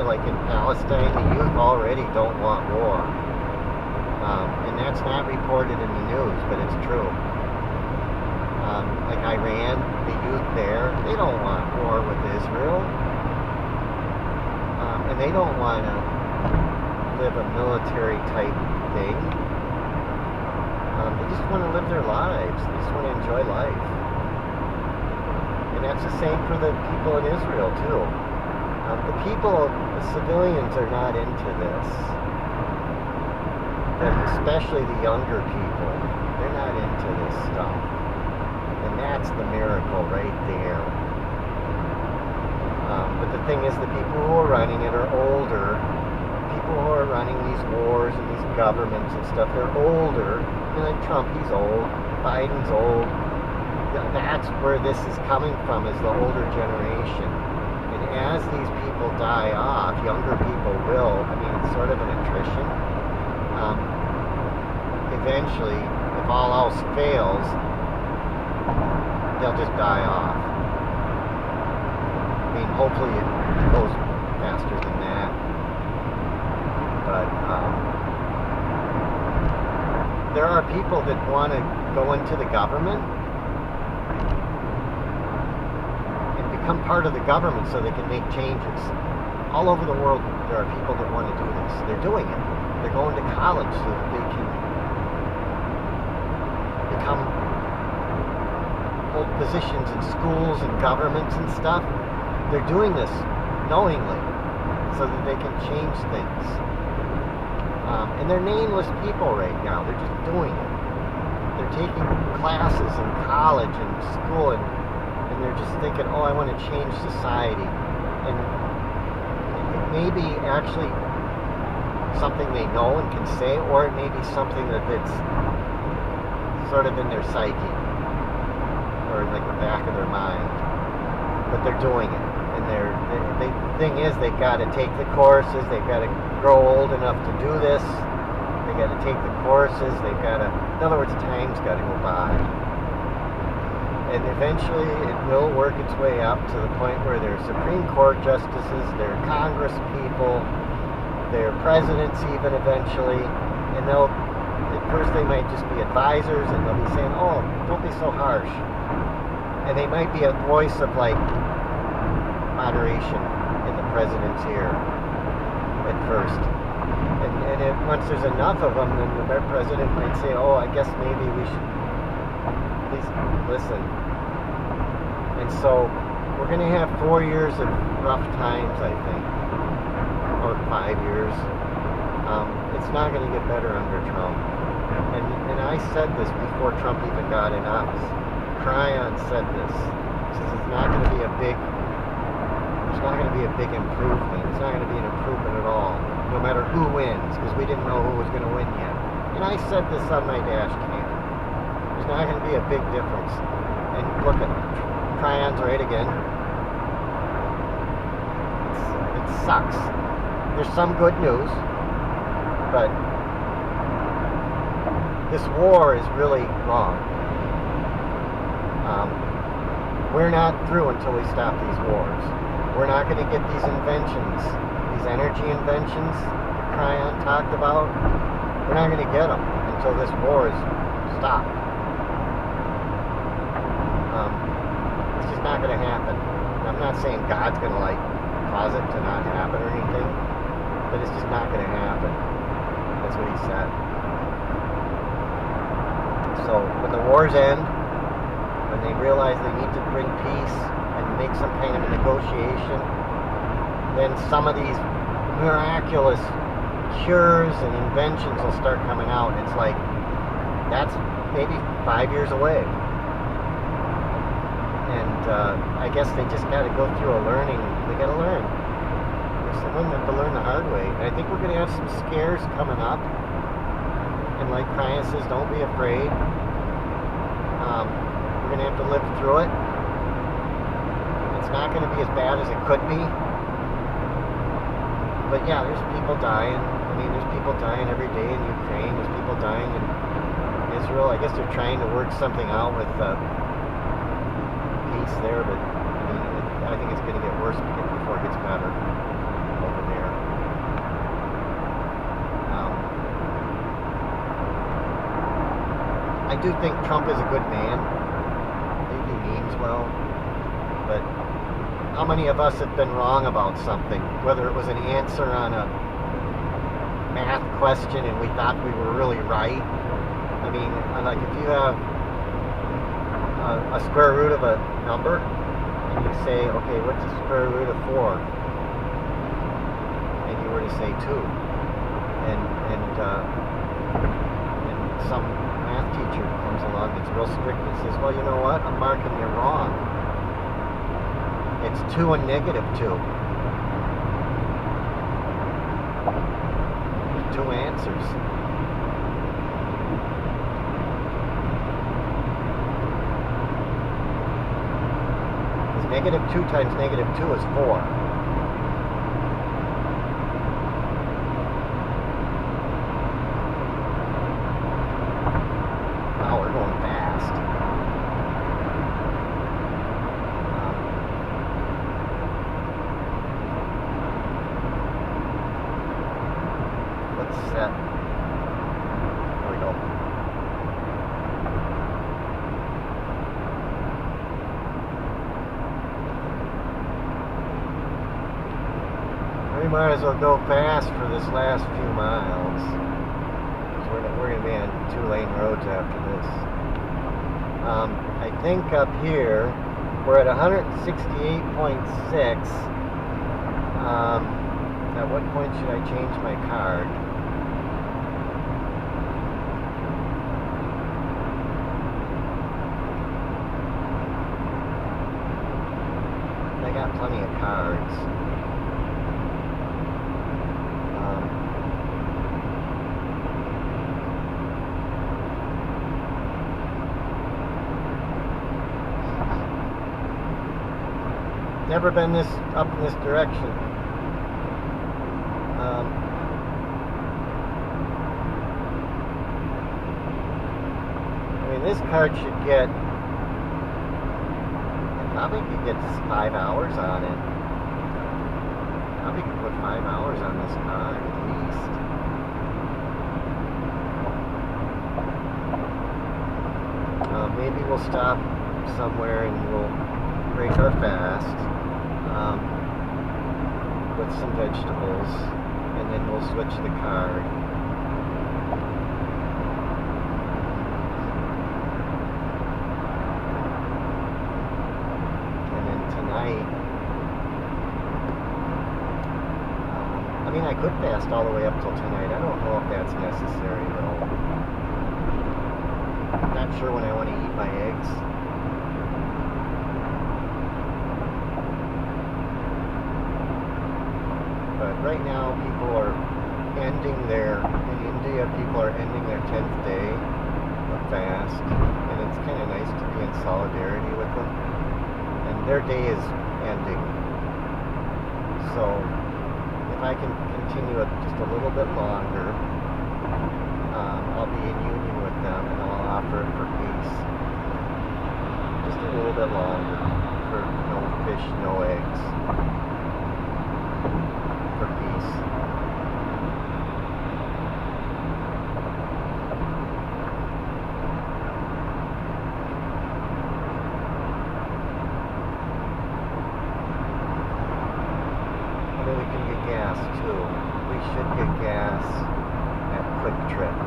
like in Palestine, the youth already don't want war. And that's not reported in the news, but it's true. Like Iran, the youth there, they don't want war with Israel. And they don't want to live a military type thing. They just want to live their lives. They just want to enjoy life. And that's the same for the people in Israel too. The people, the civilians are not into this. But especially the younger people, they're not into this stuff. And that's the miracle right there. But the thing is, the people who are running it are older. People who are running these wars and these governments and stuff, they're older. Like Trump, he's old. Biden's old. That's where this is coming from, is the older generation. And as these people die off, younger people will. I mean, it's sort of an attrition. Eventually, if all else fails, they'll just die off. I mean, hopefully it goes faster than that. But there are people that want to go into the government and become part of the government so they can make changes. All over the world, there are people that want to do this. They're doing it. They're going to college so that they can hold positions in schools and governments and stuff. They're doing this knowingly so that they can change things. And they're nameless people right now. They're just doing it. They're taking classes in college and school, and they're just thinking, oh, I want to change society. And it may be actually something they know and can say, or it may be something that's sort of in their psyche, or like the back of their mind, but they're doing it. And the thing is, they've got to take the courses. They've got to grow old enough to do this. They've got to take the courses. They've got to, in other words, time's got to go by. And eventually, it will work its way up to the point where they're Supreme Court justices, they're Congress people, they're presidents even eventually, and at first they might just be advisors, and they'll be saying, oh, don't be so harsh. And they might be a voice of like moderation in the president's ear at first. And once there's enough of them, then the president might say, oh, I guess maybe we should please listen. And so we're going to have 4 years of rough times, I think, or 5 years. It's not going to get better under Trump. And I said this before Trump even got in office. Cryon said this. He says it's not going to be a big improvement. It's not going to be an improvement at all, no matter who wins, because we didn't know who was going to win yet. And I said this on my Dashcam. There's not going to be a big difference. And look at Cryon's right again. It sucks. There's some good news, but this war is really wrong. We're not through until we stop these wars. We're not going to get these inventions, these energy inventions that Cryon talked about. We're not going to get them until this war is stopped. It's just not going to happen. I'm not saying God's going to like cause it to not happen or anything, but it's just not going to happen. That's what he said. So when the wars end, when they realize they need to bring peace and make some kind of a negotiation, then some of these miraculous cures and inventions will start coming out. It's like, that's maybe 5 years away. And I guess they just got to go through a learning. They got to learn. Someone have to learn the hard way. And I think we're going to have some scares coming up. And like Cryon says, don't be afraid. We're going to have to live through it. It's not going to be as bad as it could be. But yeah, there's people dying. I mean, there's people dying every day in Ukraine. There's people dying in Israel. I guess they're trying to work something out with peace there, but I mean, I think it's going to get worse before it gets better over there. do think Trump is a good man. He means well. But how many of us have been wrong about something? Whether it was an answer on a math question and we thought we were really right. I mean, like if you have a square root of a number and you say, okay, what's the square root of 4? And you were to say 2. And some math teacher comes along that's real strict and says, well, you know what? I'm marking you wrong. It's 2 and negative 2. 2 answers. Because negative 2 times negative 2 is 4. Wow, we're going fast. Let's set. There we go. We might as well go fast for this last few miles. We're going to be on 2-lane roads after this. I think up here we're at 168.6. At what point should I change my card? I got plenty of cards. Never been this up in this direction. I mean, this card should get. I probably could get 5 hours on it. Probably could put 5 hours on this card at least. Maybe we'll stop somewhere and we'll break our fast. With some vegetables, and then we'll switch the card. And then tonight, I mean, I could fast all the way up till tonight. I don't know if that's necessary though. I'm not sure when I want to eat my eggs. But right now, people are ending in India, people are ending their 10th day of fast, and it's kind of nice to be in solidarity with them. And their day is ending. So, if I can continue it just a little bit longer, I'll be in union with them, and I'll offer it for peace. Just a little bit longer, for no fish, no eggs. For peace. Maybe we can get gas too. We should get gas at Quick Trip.